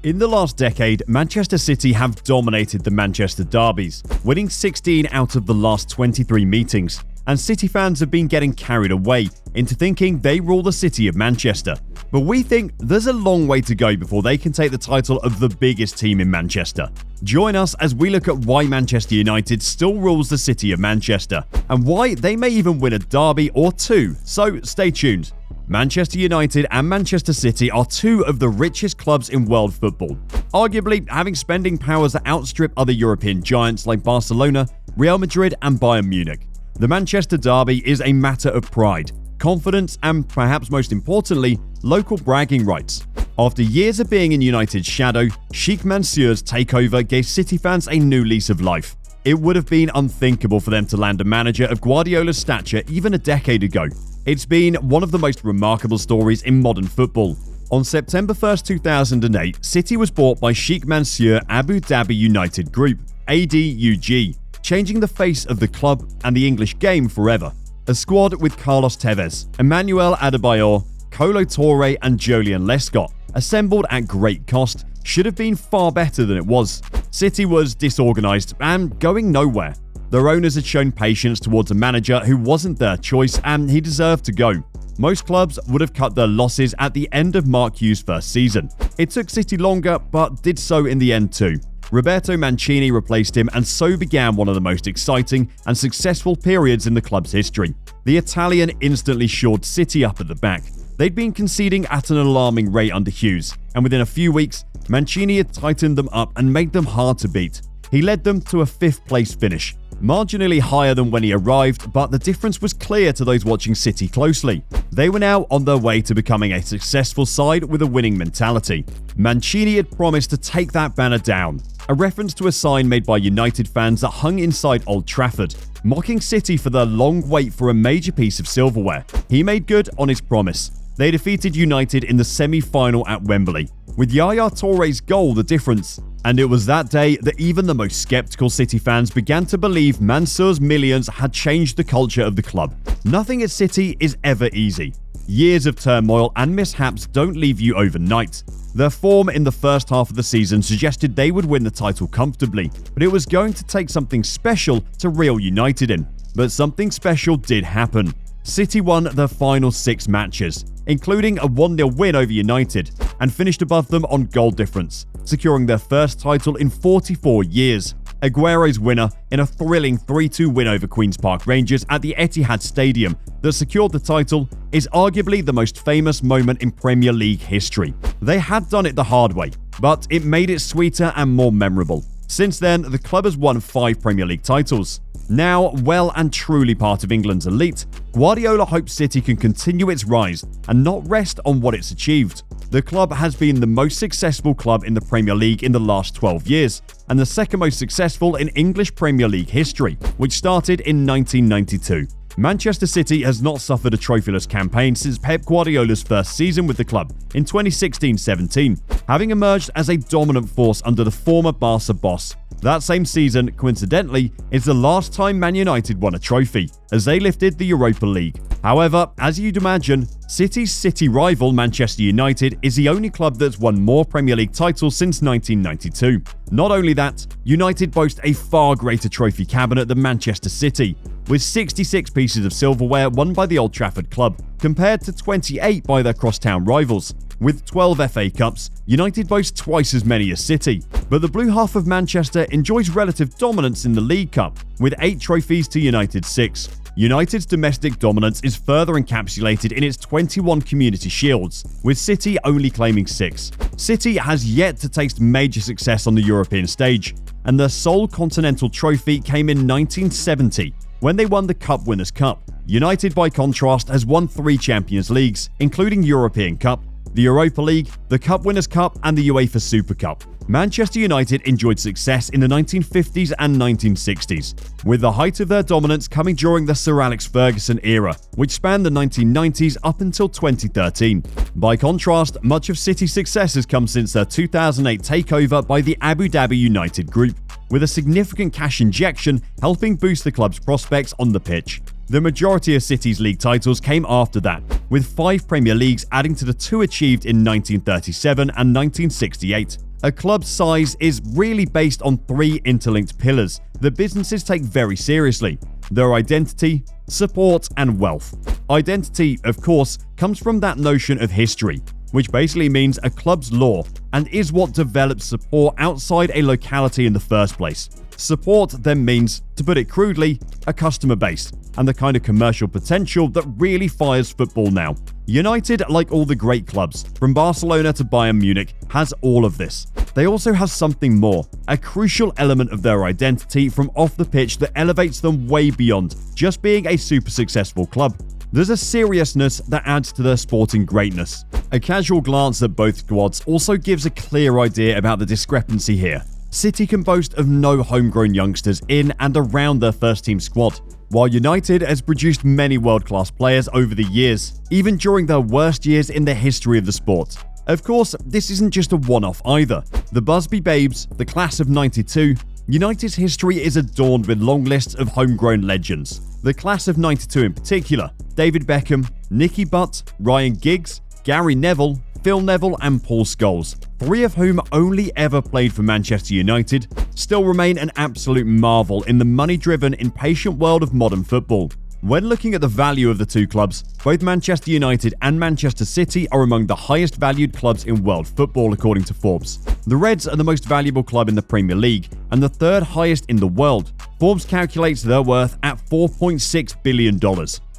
In the last decade, Manchester City have dominated the Manchester derbies, winning 16 out of the last 23 meetings, and City fans have been getting carried away into thinking they rule the city of Manchester. But we think there's a long way to go before they can take the title of the biggest team in Manchester. Join us as we look at why Manchester United still rules the city of Manchester, and why they may even win a derby or two, so stay tuned. Manchester United and Manchester City are two of the richest clubs in world football, arguably having spending powers that outstrip other European giants like Barcelona, Real Madrid and Bayern Munich. The Manchester derby is a matter of pride, confidence and, perhaps most importantly, local bragging rights. After years of being in United's shadow, Sheikh Mansour's takeover gave City fans a new lease of life. It would have been unthinkable for them to land a manager of Guardiola's stature even a decade ago. It's been one of the most remarkable stories in modern football. On September 1st, 2008, City was bought by Sheikh Mansour Abu Dhabi United Group, ADUG, changing the face of the club and the English game forever. A squad with Carlos Tevez, Emmanuel Adebayor, Kolo Touré and Jolien Lescott, assembled at great cost, should have been far better than it was. City was disorganised and going nowhere. Their owners had shown patience towards a manager who wasn't their choice and he deserved to go. Most clubs would have cut their losses at the end of Mark Hughes' first season. It took City longer, but did so in the end too. Roberto Mancini replaced him, and so began one of the most exciting and successful periods in the club's history. The Italian instantly shored City up at the back. They'd been conceding at an alarming rate under Hughes, and within a few weeks, Mancini had tightened them up and made them hard to beat. He led them to a 5th place finish, marginally higher than when he arrived, but the difference was clear to those watching City closely. They were now on their way to becoming a successful side with a winning mentality. Mancini had promised to take that banner down, a reference to a sign made by United fans that hung inside Old Trafford, mocking City for their long wait for a major piece of silverware. He made good on his promise. They defeated United in the semi-final at Wembley, with Yaya Touré's goal the difference. And it was that day that even the most skeptical City fans began to believe Mansour's millions had changed the culture of the club. Nothing at City is ever easy. Years of turmoil and mishaps don't leave you overnight. Their form in the first half of the season suggested they would win the title comfortably, but it was going to take something special to reel United in. But something special did happen. City won their final 6 matches, including a 1-0 win over United, and finished above them on goal difference, securing their first title in 44 years. Aguero's winner in a thrilling 3-2 win over Queen's Park Rangers at the Etihad Stadium that secured the title is arguably the most famous moment in Premier League history. They had done it the hard way, but it made it sweeter and more memorable. Since then, the club has won 5 Premier League titles. Now well and truly part of England's elite, Guardiola hopes City can continue its rise and not rest on what it's achieved. The club has been the most successful club in the Premier League in the last 12 years, and the second most successful in English Premier League history, which started in 1992. Manchester City has not suffered a trophyless campaign since Pep Guardiola's first season with the club in 2016-17, having emerged as a dominant force under the former Barca boss. That same season, coincidentally, is the last time Man United won a trophy, as they lifted the Europa League. However, as you'd imagine, City's city rival Manchester United is the only club that's won more Premier League titles since 1992. Not only that, United boast a far greater trophy cabinet than Manchester City, with 66 pieces of silverware won by the Old Trafford club, compared to 28 by their crosstown rivals. With 12 FA Cups, United boast twice as many as City, but the blue half of Manchester enjoys relative dominance in the League Cup, with 8 trophies to United's 6. United's domestic dominance is further encapsulated in its 21 community shields, with City only claiming 6. City has yet to taste major success on the European stage, and their sole continental trophy came in 1970, when they won the Cup Winners' Cup. United, by contrast, has won 3 Champions Leagues, including European Cup, the Europa League, the Cup Winners' Cup and the UEFA Super Cup. Manchester United enjoyed success in the 1950s and 1960s, with the height of their dominance coming during the Sir Alex Ferguson era, which spanned the 1990s up until 2013. By contrast, much of City's success has come since their 2008 takeover by the Abu Dhabi United Group, with a significant cash injection helping boost the club's prospects on the pitch. The majority of City's league titles came after that, with 5 Premier Leagues adding to the 2 achieved in 1937 and 1968. A club's size is really based on three interlinked pillars that businesses take very seriously: their identity, support, and wealth. Identity, of course, comes from that notion of history, which basically means a club's lore and is what develops support outside a locality in the first place. Support then means, to put it crudely, a customer base and the kind of commercial potential that really fires football now. United, like all the great clubs, from Barcelona to Bayern Munich, has all of this. They also have something more, a crucial element of their identity from off the pitch that elevates them way beyond just being a super successful club. There's a seriousness that adds to their sporting greatness. A casual glance at both squads also gives a clear idea about the discrepancy here. City can boast of no homegrown youngsters in and around their first-team squad, while United has produced many world-class players over the years, even during their worst years in the history of the sport. Of course, this isn't just a one-off either. The Busby Babes, the class of '92, United's history is adorned with long lists of homegrown legends. The class of '92 in particular: David Beckham, Nicky Butt, Ryan Giggs, Gary Neville, Phil Neville, and Paul Scholes, three of whom only ever played for Manchester United, still remain an absolute marvel in the money-driven, impatient world of modern football. When looking at the value of the two clubs, both Manchester United and Manchester City are among the highest valued clubs in world football according to Forbes. The Reds are the most valuable club in the Premier League and the third highest in the world. Forbes calculates their worth at $4.6 billion.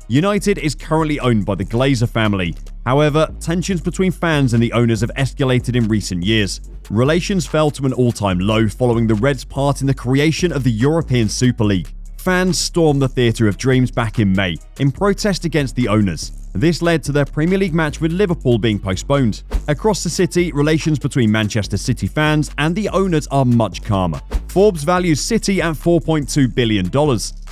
United is currently owned by the Glazer family. However, tensions between fans and the owners have escalated in recent years. Relations fell to an all-time low following the Reds' part in the creation of the European Super League. Fans stormed the Theatre of Dreams back in May in protest against the owners. This led to their Premier League match with Liverpool being postponed. Across the city, relations between Manchester City fans and the owners are much calmer. Forbes values City at $4.2 billion,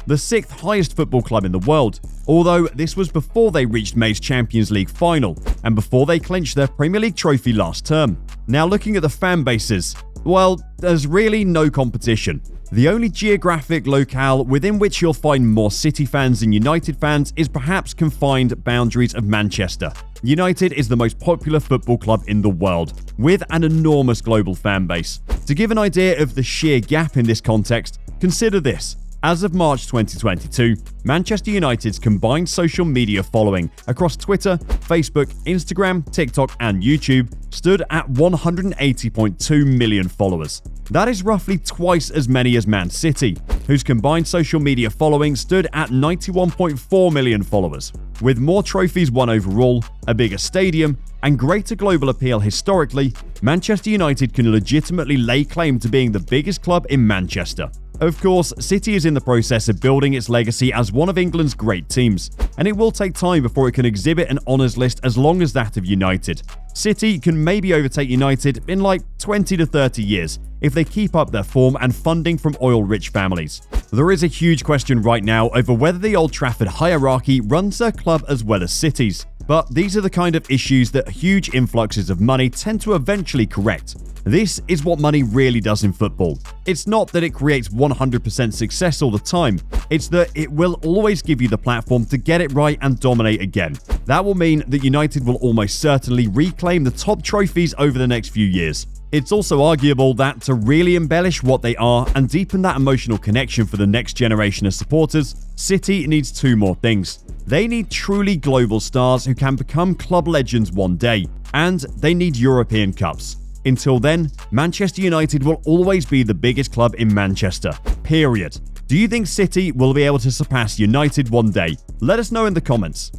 the sixth highest football club in the world, although this was before they reached May's Champions League final and before they clinched their Premier League trophy last term. Now looking at the fan bases, well, there's really no competition. The only geographic locale within which you'll find more City fans than United fans is perhaps confined boundaries of Manchester. United is the most popular football club in the world, with an enormous global fan base. To give an idea of the sheer gap in this context, consider this. As of March 2022, Manchester United's combined social media following across Twitter, Facebook, Instagram, TikTok, and YouTube stood at 180.2 million followers. That is roughly twice as many as Man City, whose combined social media following stood at 91.4 million followers. With more trophies won overall, a bigger stadium, and greater global appeal historically, Manchester United can legitimately lay claim to being the biggest club in Manchester. Of course, City is in the process of building its legacy as one of England's great teams, and it will take time before it can exhibit an honours list as long as that of United. City can maybe overtake United in like 20 to 30 years if they keep up their form and funding from oil-rich families. There is a huge question right now over whether the Old Trafford hierarchy runs their club as well as City's, but these are the kind of issues that huge influxes of money tend to eventually correct. This is what money really does in football. It's not that it creates 100% success all the time, it's that it will always give you the platform to get it right and dominate again. That will mean that United will almost certainly reclaim the top trophies over the next few years. It's also arguable that to really embellish what they are and deepen that emotional connection for the next generation of supporters, City needs two more things. They need truly global stars who can become club legends one day, and they need European Cups. Until then, Manchester United will always be the biggest club in Manchester. Period. Do you think City will be able to surpass United one day? Let us know in the comments.